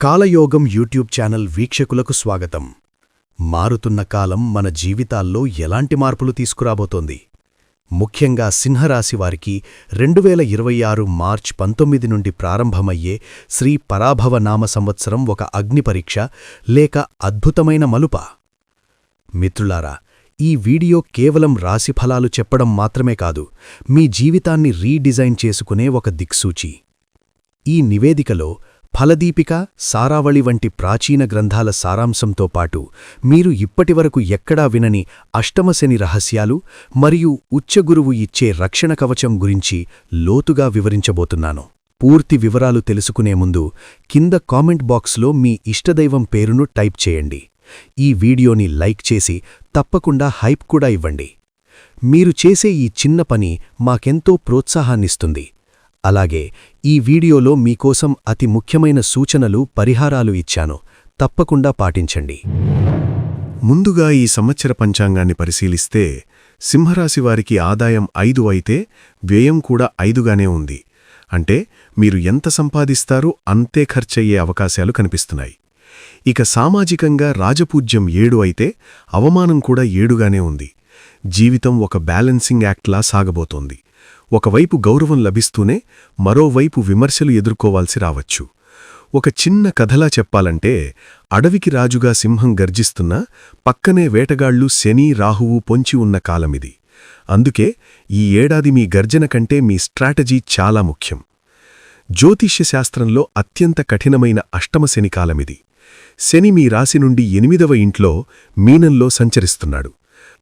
కాలయోగం YouTube channel వీక్షకులకు స్వాగతం. మారుతున్న కాలం మన జీవితాల్లో ఎలాంటి మార్పులు తీసుకురాబోతోంది? ముఖ్యంగా సింహరాశివారికి 2026 మార్చ్ 19 నుండి ప్రారంభమయ్యే శ్రీ పరాభవ నామ సంవత్సరం ఒక అగ్నిపరీక్ష లేక అద్భుతమైన మలుప. మిత్రులారా, ఈ వీడియో కేవలం రాశిఫలాలు చెప్పడం మాత్రమే కాదు, మీ జీవితాన్ని రీడిజైన్ చేసుకునే ఒక దిక్సూచి. ఈ నివేదికలో ఫలదీపిక, సారావళి వంటి ప్రాచీన గ్రంథాల సారాంశంతో పాటు మీరు ఇప్పటివరకు ఎక్కడా వినని అష్టమశని రహస్యాలు మరియు ఉచ్చగురువు ఇచ్చే రక్షణ కవచం గురించి లోతుగా వివరించబోతున్నాను. పూర్తి వివరాలు తెలుసుకునే ముందు కింద కామెంట్ బాక్స్లో మీ ఇష్టదైవం పేరును టైప్ చేయండి. ఈ వీడియోని లైక్ చేసి తప్పకుండా హైప్ కూడా ఇవ్వండి. మీరు చేసే ఈ చిన్న పని మాకెంతో ప్రోత్సాహాన్నిస్తుంది. అలాగే ఈ వీడియోలో మీకోసం అతి ముఖ్యమైన సూచనలు, పరిహారాలు ఇచ్చాను, తప్పకుండా పాటించండి. ముందుగా ఈ సంవత్సర పంచాంగాన్ని పరిశీలిస్తే సింహరాశివారికి ఆదాయం 5 అయితే వ్యయం కూడా 5గానే ఉంది. అంటే మీరు ఎంత సంపాదిస్తారో అంతే ఖర్చయ్యే అవకాశాలు కనిపిస్తున్నాయి. ఇక సామాజికంగా రాజపూజ్యం 7 అయితే అవమానం కూడా 7గానే ఉంది. జీవితం ఒక బ్యాలెన్సింగ్ యాక్ట్లా సాగబోతోంది. ఒకవైపు గౌరవం లభిస్తూనే మరోవైపు విమర్శలు ఎదుర్కోవాల్సి రావచ్చు. ఒక చిన్న కథలా చెప్పాలంటే, అడవికి రాజుగా సింహం గర్జిస్తున్నా పక్కనే వేటగాళ్లు శని, రాహువు పొంచి ఉన్న కాలమిది. అందుకే ఈ ఏడాది మీ గర్జన కంటే మీ స్ట్రాటజీ చాలా ముఖ్యం. జ్యోతిష్య శాస్త్రంలో అత్యంత కఠినమైన అష్టమశని కాలమిది. శని మీ రాశి నుండి 8వ ఇంట్లో మీనంలో సంచరిస్తున్నాడు.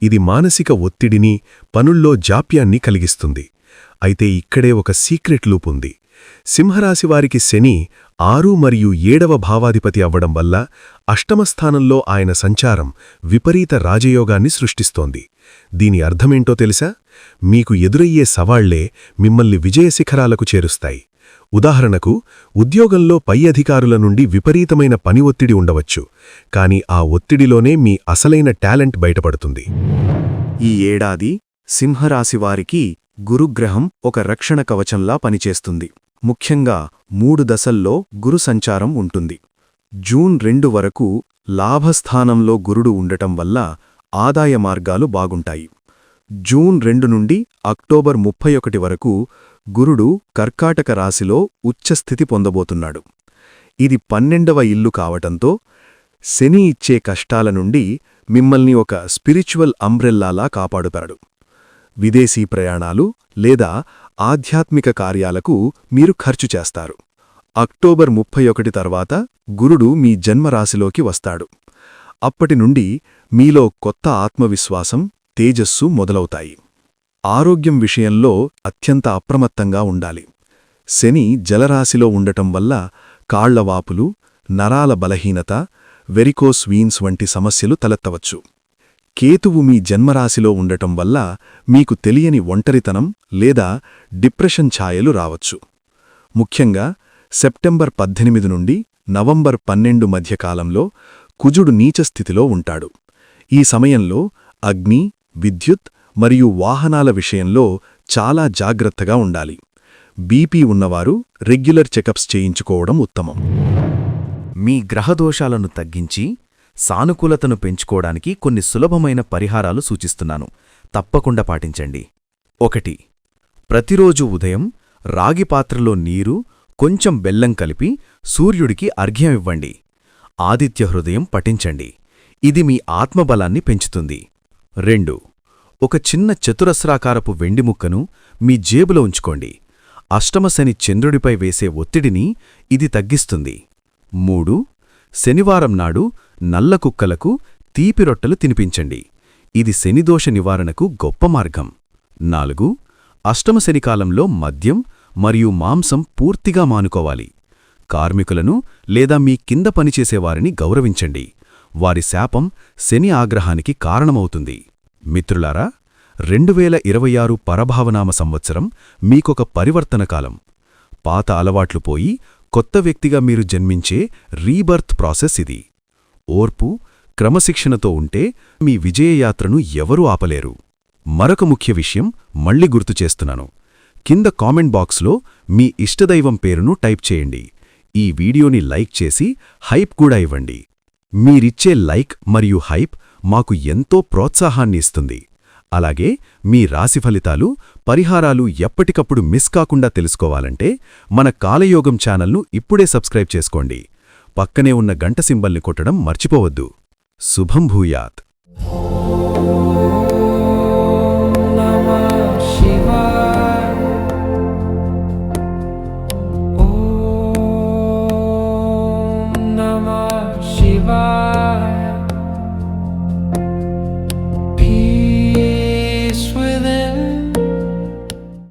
ఇది మానసిక ఒత్తిడిని, పనుల్లో జాప్యాన్ని కలిగిస్తుంది. అయితే ఇక్కడే ఒక సీక్రెట్ లూప్ ఉంది. సింహరాశివారికి శని 6 మరియు 7వ భావాధిపతి అవ్వడం వల్ల అష్టమస్థానంలో ఆయన సంచారం విపరీత రాజయోగాన్ని సృష్టిస్తోంది. దీని అర్థమేంటో తెలుసా? మీకు ఎదురయ్యే సవాళ్లే మిమ్మల్ని విజయశిఖరాలకు చేరుస్తాయి. ఉదాహరణకు, ఉద్యోగంలో పై అధికారుల నుండి విపరీతమైన పని ఒత్తిడి ఉండవచ్చు, కానీ ఆ ఒత్తిడిలోనే మీ అసలైన టాలెంట్ బయటపడుతుంది. ఈ ఏడాది సింహరాశివారికి గురుగ్రహం ఒక రక్షణ కవచంలా పనిచేస్తుంది. ముఖ్యంగా 3 దశల్లో గురు సంచారం ఉంటుంది. జూన్ 2 వరకు లాభస్థానంలో గురుడు ఉండటం వల్ల ఆదాయ మార్గాలు బాగుంటాయి. జూన్ 2 నుండి అక్టోబర్ 31 వరకు గురుడు కర్కాటక రాశిలో ఉచ్చస్థితి పొందబోతున్నాడు. ఇది 12వ ఇల్లు కావటంతో శని ఇచ్చే కష్టాల నుండి మిమ్మల్ని ఒక స్పిరిచువల్ అంబ్రెల్లాలా కాపాడుతాడు. విదేశీ ప్రయాణాలు లేదా ఆధ్యాత్మిక కార్యాలకు మీరు ఖర్చు చేస్తారు. అక్టోబర్ 31 తర్వాత గురుడు మీ జన్మరాశిలోకి వస్తాడు. అప్పటి నుండి మీలో కొత్త ఆత్మవిశ్వాసం, తేజస్సు మొదలవుతాయి. ఆరోగ్యం విషయంలో అత్యంత అప్రమత్తంగా ఉండాలి. శని జలరాశిలో ఉండటం వల్ల కాళ్లవాపులు, నరాల బలహీనత, వెరికోస్ వీన్స్ వంటి సమస్యలు తలెత్తవచ్చు. కేతువు మీ జన్మరాశిలో ఉండటం వల్ల మీకు తెలియని ఒంటరితనం లేదా డిప్రెషన్ ఛాయలు రావచ్చు. ముఖ్యంగా సెప్టెంబర్ 18 నుండి నవంబర్ 12 మధ్యకాలంలో కుజుడు నీచస్థితిలో ఉంటాడు. ఈ సమయంలో అగ్ని, విద్యుత్ మరియు వాహనాల విషయంలో చాలా జాగ్రత్తగా ఉండాలి. బీపీ ఉన్నవారు రెగ్యులర్ చెకప్స్ చేయించుకోవడం ఉత్తమం. మీ గ్రహదోషాలను తగ్గించి సానుకూలతను పెంచుకోవడానికి కొన్ని సులభమైన పరిహారాలు సూచిస్తున్నాను, తప్పకుండా పాటించండి. 1. ప్రతిరోజు ఉదయం రాగి పాత్రలో నీరు, కొంచెం బెల్లం కలిపి సూర్యుడికి అర్ఘ్యం ఇవ్వండి. ఆదిత్య హృదయం పఠించండి. ఇది మీ ఆత్మబలాన్ని పెంచుతుంది. 2. ఒక చిన్న చతురస్రాకారపు వెండి ముక్కను మీ జేబులో ఉంచుకోండి. అష్టమశని చంద్రుడిపై వేసే ఒత్తిడిని ఇది తగ్గిస్తుంది. 3. శనివారం నాడు నల్ల కుక్కలకు తీపి రొట్టెలు తినిపించండి. ఇది శనిదోష నివారణకు గొప్ప మార్గం. 4. అష్టమశనికాలంలో మద్యం మరియు మాంసం పూర్తిగా మానుకోవాలి. కార్మికులను లేదా మీ కింద పనిచేసేవారిని గౌరవించండి. వారి శాపం శని ఆగ్రహానికి కారణమవుతుంది. మిత్రులారా, 2026 పరభావనామ సంవత్సరం మీకొక పరివర్తన కాలం. పాత అలవాట్లు పోయి కొత్త వ్యక్తిగా మీరు జన్మించే రీబర్త్ ప్రాసెస్ ఇది. ఓర్పు, క్రమశిక్షణతో ఉంటే మీ విజయయాత్రను ఎవరూ ఆపలేరు. మరొక ముఖ్య విషయం మళ్ళీ గుర్తుచేస్తున్నాను. కింద కామెంట్ బాక్స్లో మీ ఇష్టదైవం పేరును టైప్ చేయండి. ఈ వీడియోని లైక్ చేసి హైప్ కూడా ఇవ్వండి. మీరిచ్చే లైక్ మరియు హైప్ మాకు ఎంతో ప్రోత్సాహాన్ని ఇస్తుంది. అలాగే మీ రాశి ఫలితాలు, పరిహారాలు ఎప్పటికప్పుడు మిస్ కాకుండా తెలుసుకోవాలంటే మన కాలయోగం ఛానల్ను ఇప్పుడే సబ్స్క్రైబ్ చేసుకోండి. పక్కనే ఉన్న గంట సింబల్ని కొట్టడం మర్చిపోవద్దు. శుభం భూయాత్.